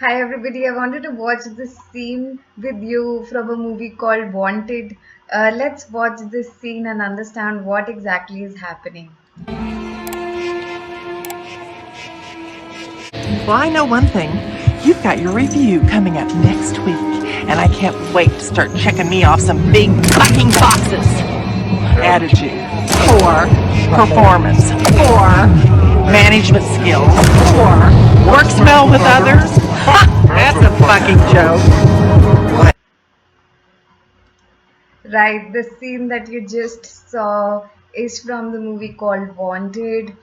Hi everybody, I wanted to watch this scene with you from a movie called Wanted. Let's watch this scene and understand what exactly is happening. Well, I know one thing. You've got your review coming up next week, and I can't wait to start checking me off some big fucking boxes. Attitude, 4. Performance, 4. Management skills, 4. Works well with others. Ha! That's a fucking joke. Right, the scene that you just saw is from the movie called Wanted,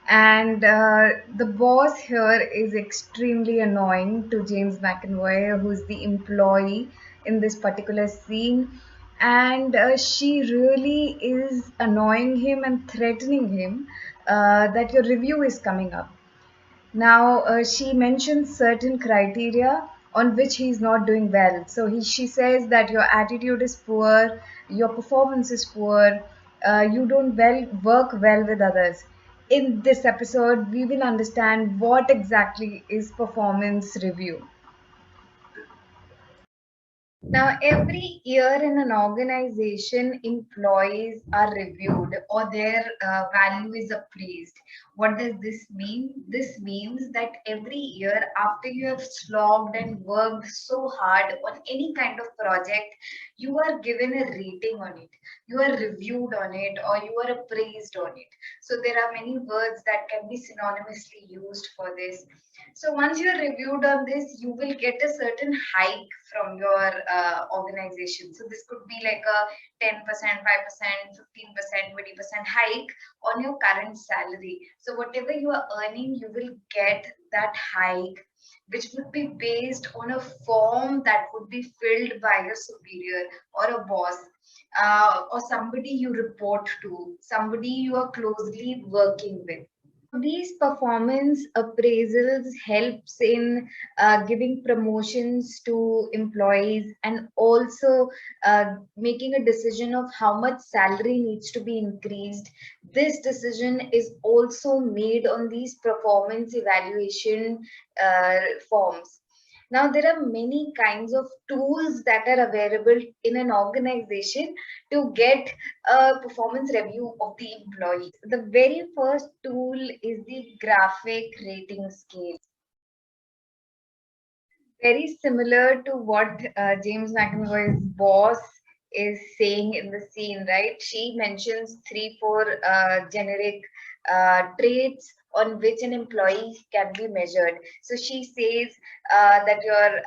and the boss here is extremely annoying to James McAvoy, who's the employee in this particular scene, and she really is annoying him and threatening him that your review is coming up. Now, she mentions certain criteria on which he is not doing well. So she says that your attitude is poor, your performance is poor, you don't work well with others. In this episode, we will understand what exactly is performance review. Now, every year in an organization, employees are reviewed or their value is appraised. What does this mean? This means that every year, after you have slogged and worked so hard on any kind of project, you are given a rating on it, you are reviewed on it, or you are appraised on it. So, there are many words that can be synonymously used for this. So once you're reviewed on this, you will get a certain hike from your organization. So this could be like a 10%, 5%, 15%, 20% hike on your current salary. So whatever you are earning, you will get that hike, which would be based on a form that would be filled by your superior or a boss. Or somebody you report to, somebody you are closely working with. These performance appraisals helps in giving promotions to employees and also making a decision of how much salary needs to be increased. This decision is also made on these performance evaluation forms. Now, there are many kinds of tools that are available in an organization to get a performance review of the employees. The very first tool is the graphic rating scale. Very similar to what James McAvoy's boss is saying in the scene, right? She mentions three, four generic traits on which an employee can be measured. So she says that your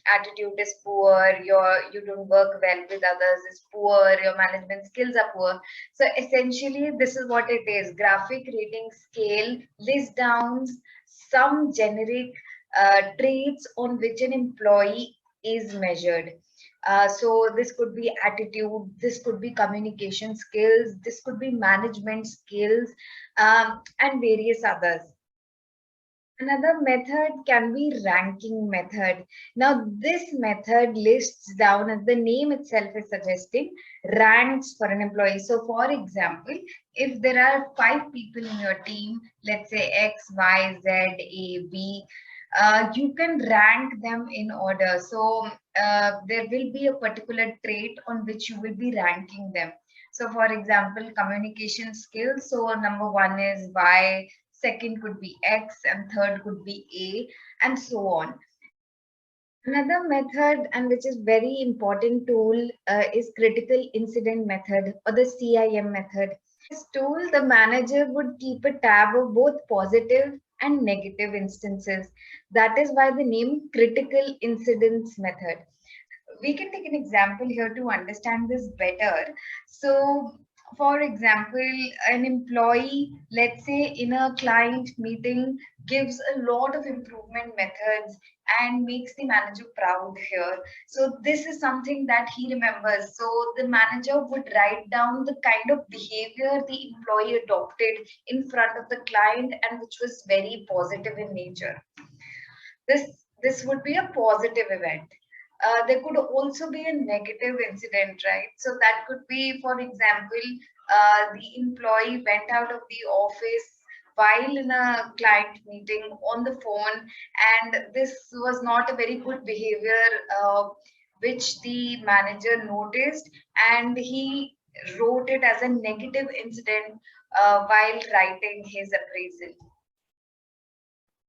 attitude is poor, you don't work well with others is poor, your management skills are poor. So essentially, this is what it is. Graphic rating scale lists down some generic traits on which an employee is measured. So this could be attitude, this could be communication skills, this could be management skills, and various others. Another method can be ranking method. Now, this method lists down, as the name itself is suggesting, ranks for an employee. So, for example, if there are five people in your team, let's say X, Y, Z, A, B, you can rank them in order. So, there will be a particular trait on which you will be ranking them. So, for example, communication skills. So, number one is Y, second could be X, and third could be A, and so on. Another method, and which is very important tool, is critical incident method or the CIM method. This tool, the manager would keep a tab of both positive and negative instances. That is why the name critical incidents method. We can take an example here to understand this better. So, for example, an employee, let's say in a client meeting, gives a lot of improvement methods and makes the manager proud here. So, this is something that he remembers. So, the manager would write down the kind of behavior the employee adopted in front of the client and which was very positive in nature. This would be a positive event. There could also be a negative incident, right? So that could be, for example, the employee went out of the office while in a client meeting on the phone, and this was not a very good behavior, which the manager noticed, and he wrote it as a negative incident while writing his appraisal.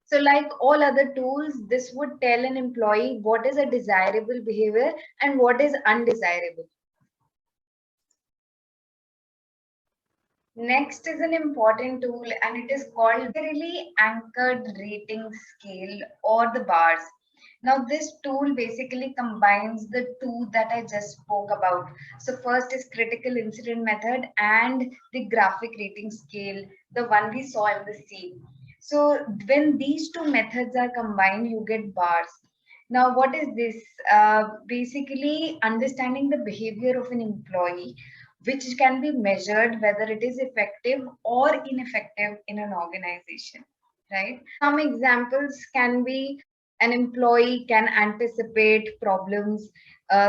So, like all other tools, this would tell an employee what is a desirable behavior and what is undesirable. Next is an important tool, and it is called really anchored rating scale, or the bars. Now, this tool basically combines the two that I just spoke about. So, first is critical incident method and the graphic rating scale, the one we saw in the scene. So, when these two methods are combined, you get bars. Now, what is this? Basically, understanding the behavior of an employee, which can be measured whether it is effective or ineffective in an organization, right? Some examples can be an employee can anticipate problems,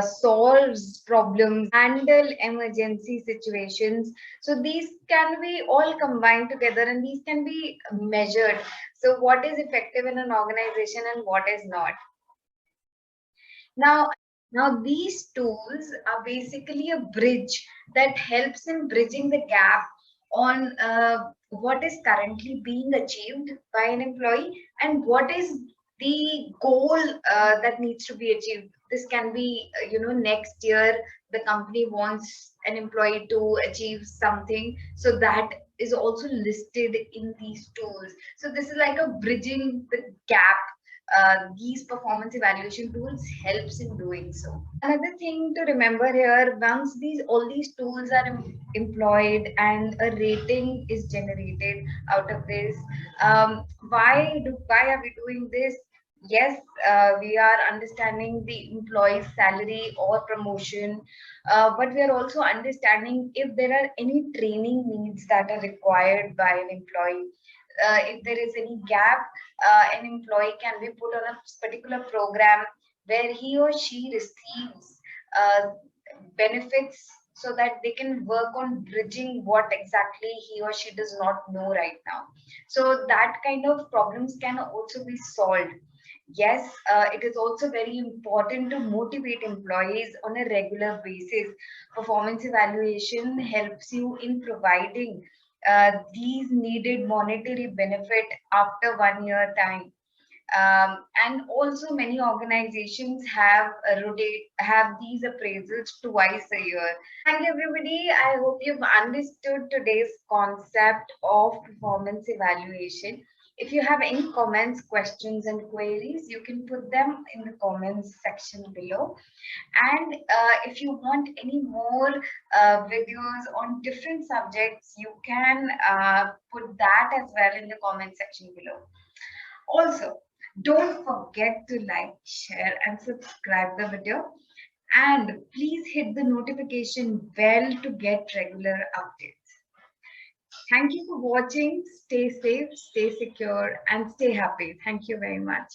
solves problems, handle emergency situations. So these can be all combined together and these can be measured. So, what is effective in an organization and what is not? Now, now these tools are basically a bridge that helps in bridging the gap on what is currently being achieved by an employee and what is the goal that needs to be achieved. This can be, next year the company wants an employee to achieve something, so that is also listed in these tools. So this is like a bridging the gap. These performance evaluation tools helps in doing so. Another thing to remember here, once all these tools are employed and a rating is generated out of this, why are we doing this? Yes, we are understanding the employee's salary or promotion, but we are also understanding if there are any training needs that are required by an employee. If there is any gap, an employee can be put on a particular program where he or she receives benefits so that they can work on bridging what exactly he or she does not know right now. So that kind of problems can also be solved. Yes, it is also very important to motivate employees on a regular basis. Performance evaluation helps you in providing these needed monetary benefit after 1 year time. And also many organizations have these appraisals twice a year. Thank you, everybody. I hope you've understood today's concept of performance evaluation. If you have any comments, questions, and queries, you can put them in the comments section below. And if you want any more videos on different subjects, you can put that as well in the comment section below. Also, don't forget to like, share, and subscribe the video. And please hit the notification bell to get regular updates. Thank you for watching. Stay safe, stay secure, and stay happy. Thank you very much.